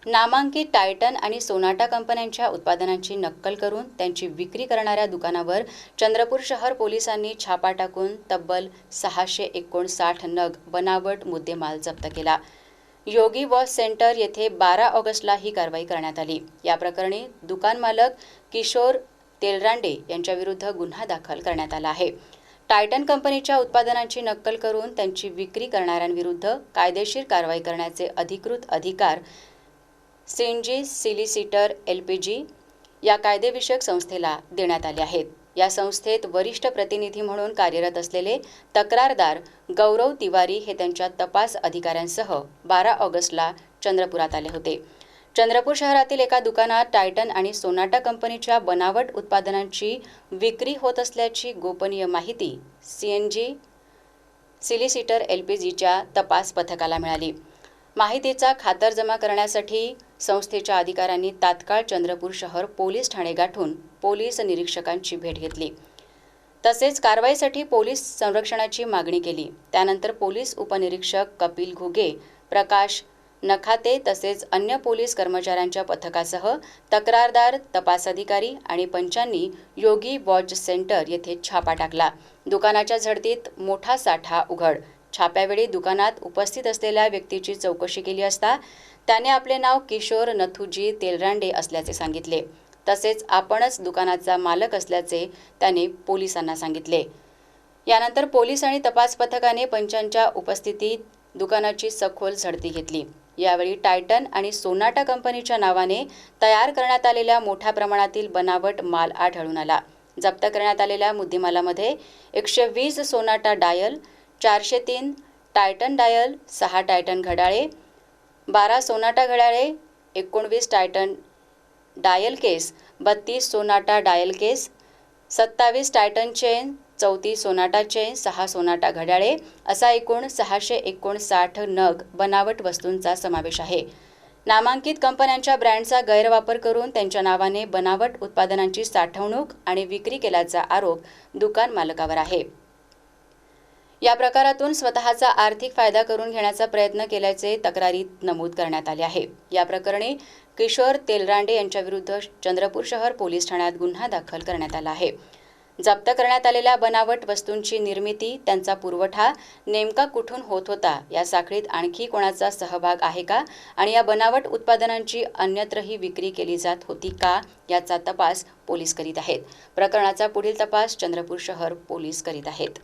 नामांकित टायटन आणि सोनाटा कंपन्यांच्या उत्पादनांची नक्कल करून त्यांची विक्री करणाऱ्या दुकानावर चंद्रपूर शहर पोलिसांनी छापा टाकून तब्बल 659 नग बनावट मुद्देमाल जप्त केला। योगी वॉश सेंटर येथे 12 ऑगस्टला ही कारवाई करण्यात आली। या प्रकरणी दुकान मालक किशोर तेलरांडे यांच्या विरुद्ध गुन्हा दाखल करण्यात आला आहे। टायटन कंपनीच्या उत्पादनांची नक्कल करून त्यांची विक्री करणाऱ्यांविरुद्ध कायदेशीर कारवाई करण्याचे अधिकृत अधिकार सीएनजी सिलिसिटर एलपीजी या कायदेविषयक संस्थेला देण्यात आले आहेत। या संस्थेत वरिष्ठ प्रतिनिधी म्हणून कार्यरत असलेले तक्रारदार गौरव तिवारी हे त्यांच्या तपास अधिकाऱ्यांसह 12 ऑगस्टला चंद्रपुरात आले होते। चंद्रपूर शहरातील एका दुकानात टायटन आणि सोनाटा कंपनीच्या बनावट उत्पादनांची विक्री होत असल्याची गोपनीय माहिती सीएनजी सिलिसिटर एलपीजीच्या तपास पथकाला मिळाली। माहितीचा खातरजमा करण्यासाठी संस्थेच्या अधिकाऱ्यांनी तात्काळ चंद्रपूर शहर पोलीस ठाणे गाठून पोलीस निरीक्षकांची भेट घेतली। तसेच कारवाईसाठी पोलीस संरक्षणाची मागणी केली। त्यानंतर पोलीस उपनिरीक्षक कपिल घुगे, प्रकाश नखाते तसेच अन्य पोलीस कर्मचाऱ्यांच्या पथकासह तक्रारदार, तपास अधिकारी आणि पंचांनी योगी वॉच सेंटर येथे छापा टाकला। दुकानाच्या झडतीत मोठा साठा उघड। छाप्यावेळी दुकानात उपस्थित असलेल्या व्यक्तीची चौकशी केली असता त्याने आपले नाव किशोर नथुजी तेलरांडे असल्याचे सांगितले। तसेच आपणच दुकानाचा मालक असल्याचे त्याने पोलिसांना सांगितले। यानंतर पोलीस आणि तपास पथकाने पंचांच्या उपस्थितीत दुकानाची सखोल झडती घेतली। यावेळी टायटन आणि सोनाटा कंपनीच्या नावाने तयार करण्यात आलेल्या मोठ्या प्रमाणातील बनावट माल आढळून आला। जप्त करण्यात आलेल्या मुद्देमालामध्ये 120 Sonata dial, 403 Titan dial, 6 Titan घड्याळे, 12 सोनाटा घड्याळे, 19 टायटन डायल केस, 32 सोनाटा डायल केस, 27 Titan chain, 34 Sonata chain, 6 Sonata घड्याळे असा एकूण 659 नग बनावट वस्तूंचा समावेश आहे। नामांकित कंपन्यांच्या ब्रँडचा गैरवापर करून त्यांच्या नावाने बनावट उत्पादनांची साठवणूक आणि विक्री केल्याचा आरोप दुकान मालकावर आहे। या प्रकारातून स्वतःचा आर्थिक फायदा करून घेण्याचा प्रयत्न केल्याचे तक्रारीत नमूद करण्यात आले आहे। या प्रकरणी किशोर तेलरांडे यांच्याविरुद्ध चंद्रपूर शहर पोलीस ठाण्यात गुन्हा दाखल करण्यात आला आहे। जप्त करण्यात आलेल्या बनावट वस्तूंची निर्मिती, त्यांचा पुरवठा नेमका कुठून होत होता, या साखळीत आणखी कोणाचा सहभाग आहे का आणि या बनावट उत्पादनांची अन्यत्रही विक्री केली जात होती का याचा तपास पोलीस करीत आहेत। प्रकरणाचा पुढील तपास चंद्रपूर शहर पोलीस करीत आहेत।